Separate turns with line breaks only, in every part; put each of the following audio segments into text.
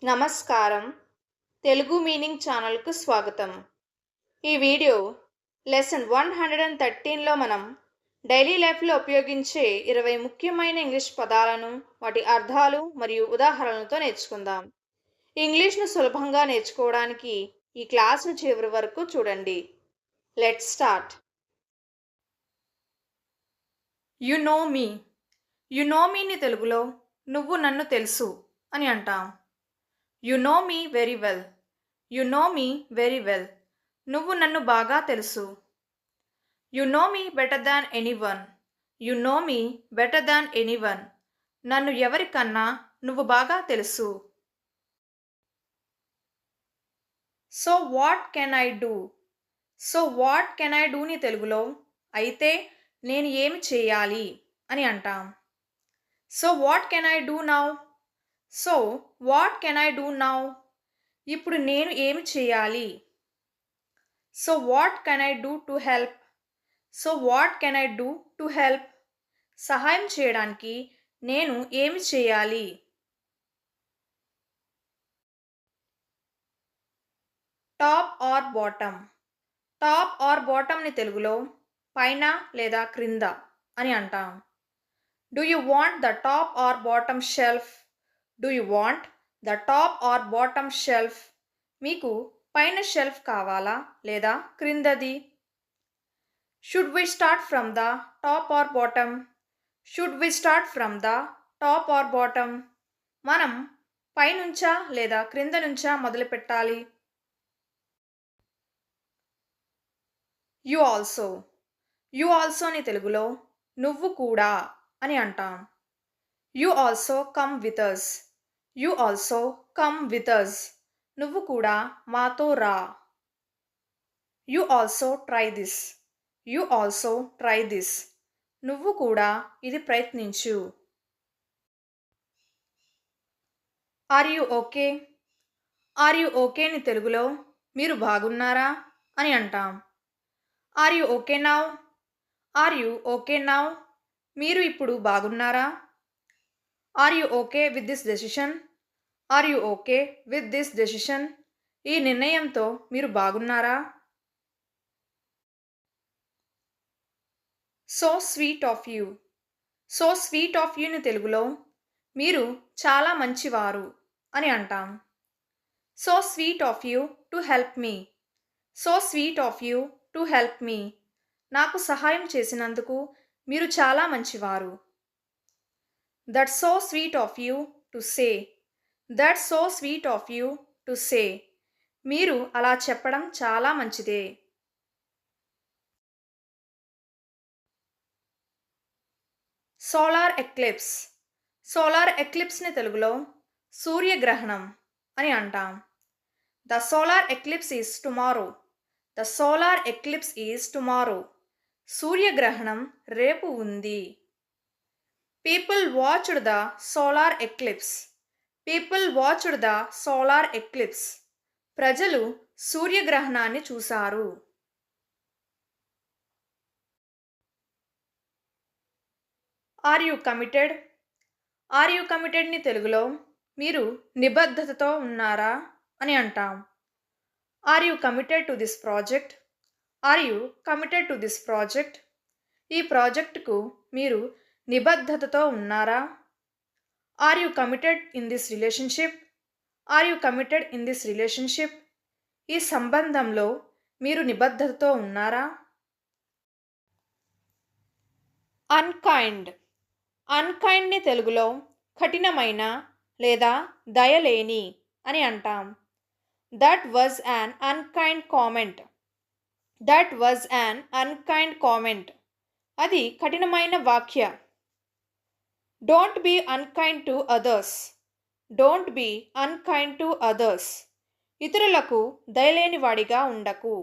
నమస్కారం. తెలుగు మీనింగ్ ఛానల్‌కు స్వాగతం. ఈ వీడియో లెసన్ 113లో మనం డైలీ లైఫ్‌లో ఉపయోగించే 20 ముఖ్యమైన ఇంగ్లీష్ పదాలను, వాటి అర్థాలు మరియు ఉదాహరణలతో నేర్చుకుందాం. ఇంగ్లీష్‌ను సులభంగా నేర్చుకోవడానికి ఈ క్లాస్‌ను చివరి వరకు చూడండి. Let's start. You know me. You know మీని తెలుగులో నువ్వు నన్ను తెలుసు అని అంటాం. You know me very well. You know me very well. నువ్వు నన్ను బాగా తెలుసు. You know me better than anyone. You know me better than anyone. నన్ను ఎవరికన్నా నువ్వు బాగా తెలుసు. So what can I do. So what can I డూని తెలుగులో అయితే నేను ఏమి చేయాలి అని అంటాం. So what can I do now. So what can I do now. ఇప్పుడు నేను ఏమి చేయాలి. So what can I do to help. So what can I do to help. సహాయం చేయడానికి నేను ఏమి చేయాలి. Top or bottom. Top or బాటమ్ని తెలుగులో పైన లేదా క్రింద అని అంటాం. Do you want the top or bottom shelf. Do you want the top or bottom shelf. మీకు పైన షెల్ఫ్ కావాలా లేదా క్రిందది. Should we start from the top or bottom. Should we start from the top or bottom. మనం పైనుంచా లేదా క్రింద నుంచా మొదలు పెట్టాలి. You also. యు ఆల్సోని తెలుగులో నువ్వు కూడా అని అంటాం. You also come with us. You also come with us. నువ్వు కూడా మాతో రా. You also try this. You also try this. నువ్వు కూడా ఇది ప్రయత్నించు. Are you okay. Are you ఓకేని తెలుగులో మీరు బాగున్నారా అని అంటాం. Are you okay now. Are you okay now. మీరు ఇప్పుడు బాగున్నారా. Are you okay with this decision. Are you okay with this decision. ఈ నిర్ణయంతో మీరు బాగున్నారా. So sweet of you. So sweet of యూని తెలుగులో మీరు చాలా మంచివారు అని అంటాం. So sweet of you to help me. So sweet of you to help me. నాకు సహాయం చేసినందుకు మీరు చాలా మంచివారు. That's so sweet of you to say. That's so sweet of you to say. మీరు అలా చెప్పడం చాలా మంచిదే. Solar eclipse. సోలార్ ఎక్లిప్స్ని తెలుగులో సూర్యగ్రహణం అని అంటాం. The solar eclipse is tomorrow. The solar eclipse is tomorrow. సూర్యగ్రహణం రేపు ఉంది. People watched the solar eclipse. People watched the solar eclipse. ప్రజలు సూర్యగ్రహణాన్ని చూశారు. Are you committed. Are you కమిటెడ్ని తెలుగులో మీరు నిబద్ధతతో ఉన్నారా అని అంటాం. Are you committed to this project. Are you committed to this project. ఈ ప్రాజెక్టుకు మీరు నిబద్ధతతో ఉన్నారా. Are you committed in this relationship. Are you committed in this relationship. ఈ సంబంధంలో మీరు నిబద్ధతతో ఉన్నారా. అన్కైండ్. అన్కైండ్ని తెలుగులో కఠినమైన లేదా దయలేని అని అంటాం. That was an unkind comment. That was an unkind comment. అది కఠినమైన వాక్య. Don't be unkind to others. Don't be unkind to others. ఇతరులకు దయలేని వాడిగా ఉండకు.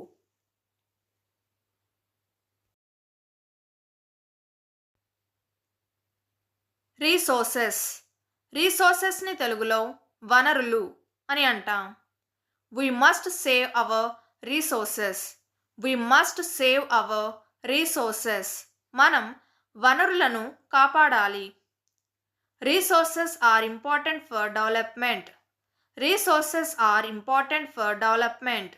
రీసోర్సెస్. రీసోర్సెస్ని తెలుగులో వనరులు అని అంటాం. We must save our resources. We must save our resources. మనం వనరులను కాపాడాలి. Resources are important for development. Resources are important for development.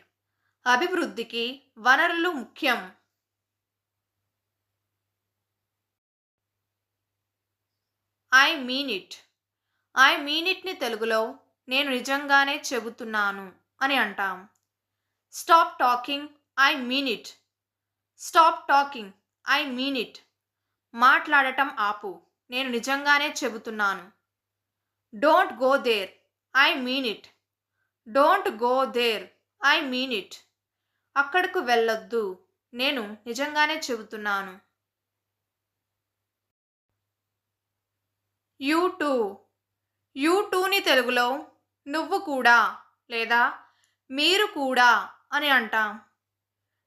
అభివృద్ధికి వనరులు ముఖ్యం. I mean it. I mean ఇట్ని తెలుగులో నేను నిజంగానే చెబుతున్నాను అని అంటాం. Stop talking, I mean it. Stop talking, I mean it. మాట్లాడటం ఆపు, నేను నిజంగానే చెబుతున్నాను. Don't go there, I mean it. Don't go there, I mean it. అక్కడకు వెళ్ళొద్దు, నేను నిజంగానే చెబుతున్నాను. You two. యూ టూని తెలుగులో నువ్వు కూడా లేదా మీరు కూడా అని అంటాం.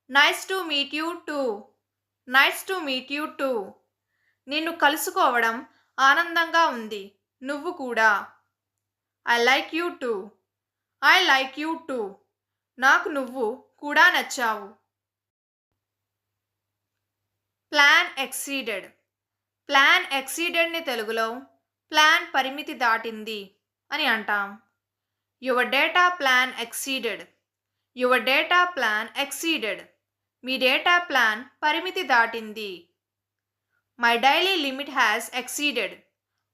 Nice to meet you too. Nice to meet you too. నిన్ను కలుసుకోవడం ఆనందంగా ఉంది, నువ్వు కూడా. I like you too. I like you too. నాకు నువ్వు కూడా నచ్చావు. Plan exceeded. ప్లాన్ ఎక్సీడెడ్ని తెలుగులో ప్లాన్ పరిమితి దాటింది అని అంటాం. Your data plan exceeded. Your data plan exceeded. మీ డేటా ప్లాన్ పరిమితి దాటింది. My daily limit has exceeded.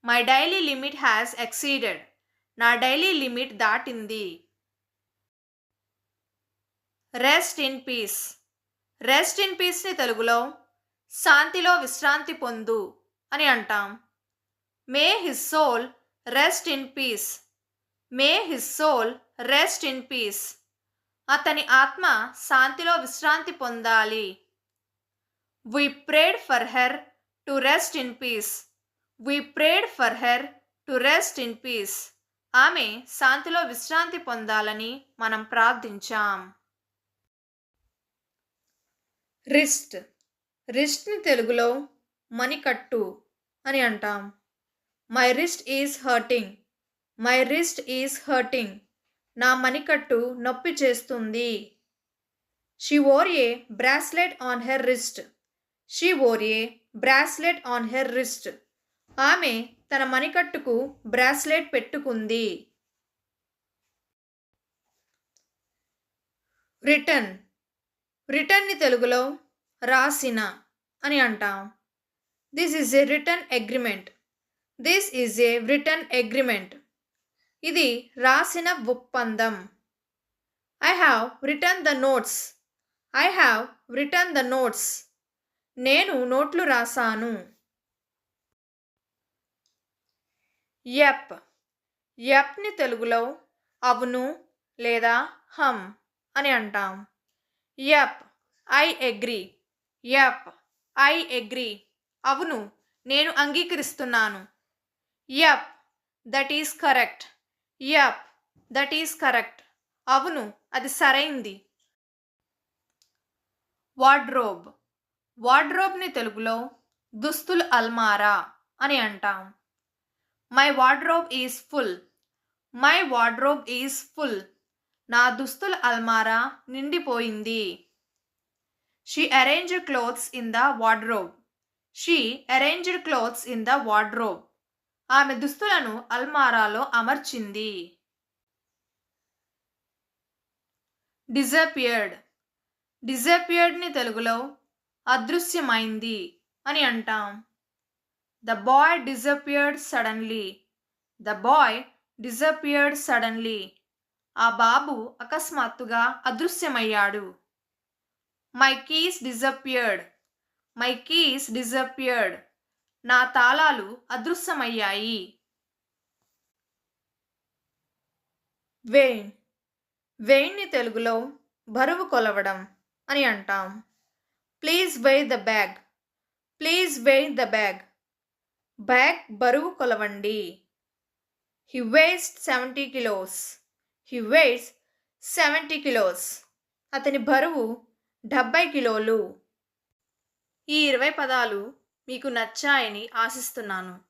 My daily limit has exceeded. నా డైలీ లిమిట్ దాటింది. Rest in peace. Rest in పీస్ని తెలుగులో శాంతిలో విశ్రాంతి పొందు అని అంటాం. May his soul rest in peace. May his soul rest in peace. అతని ఆత్మ శాంతిలో విశ్రాంతి పొందాలి. We prayed for her to rest in peace. We prayed for her to rest in peace. ఆమె శాంతిలో విశ్రాంతి పొందాలని మనం ప్రార్థించాం. రిస్ట్. రిస్ట్ని తెలుగులో మణికట్టు అని అంటాం. My wrist is hurting. My wrist is hurting. నా మణికట్టు నొప్పి చేస్తుంది. She wore a bracelet on her wrist. She wore a bracelet on her wrist. ఆమె తన మణికట్టుకు బ్రాస్లెట్ పెట్టుకుంది. రిటర్న్. రిటర్న్ని తెలుగులో రాసిన అని అంటాం. This is a return agreement. This is a return agreement. ఇది రాసిన ఒప్పందం. I have return the notes. I have return the notes. నేను నోట్లు రాశాను. యప్. యప్ని తెలుగులో అవును లేదా హమ్ అని అంటాం. Yup, I agree. Yup, I agree. అవును, నేను అంగీకరిస్తున్నాను. Yup, that is correct. Yup, that is correct. అవును, అది సరైంది. వార్డ్రోబ్. వార్డ్రోబ్ని తెలుగులో దుస్తుల అల్మారా అని అంటాం. My wardrobe is full. My wardrobe is full. నా దుస్తుల అల్మారా నిండిపోయింది. She arranged clothes in the wardrobe. She arranged clothes in the wardrobe. ఆమె దుస్తులను అల్మారాలో అమర్చింది. డిజపియర్డ్. డిజపియర్డ్ని తెలుగులో అదృశ్యమైంది అని అంటాం. The boy disappeared suddenly. The boy disappeared suddenly. ఆ బాబు అకస్మాత్తుగా అదృశ్యమయ్యాడు. My keys disappeared. My keys disappeared. నా తాళాలు అదృశ్యమయ్యాయి. వెయిన్. వెయిన్ని తెలుగులో బరువు కొలవడం అని అంటాం. Please weigh the bag. Please weigh the bag. Bag బరువు కొలవండి. He weighs 70 kilos. He weighs 70 kilos. అతని బరువు 70 కిలోలు. ఈ 20 పదాలు మీకు నచ్చాయని ఆశిస్తున్నాను.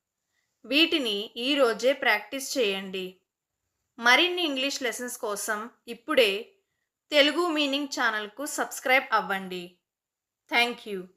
వీటిని ఈరోజే ప్రాక్టీస్ చేయండి. మరిన్ని ఇంగ్లీష్ లెసన్స్ కోసం ఇప్పుడే తెలుగు మీనింగ్ ఛానల్కు సబ్స్క్రైబ్ అవ్వండి. Thank you.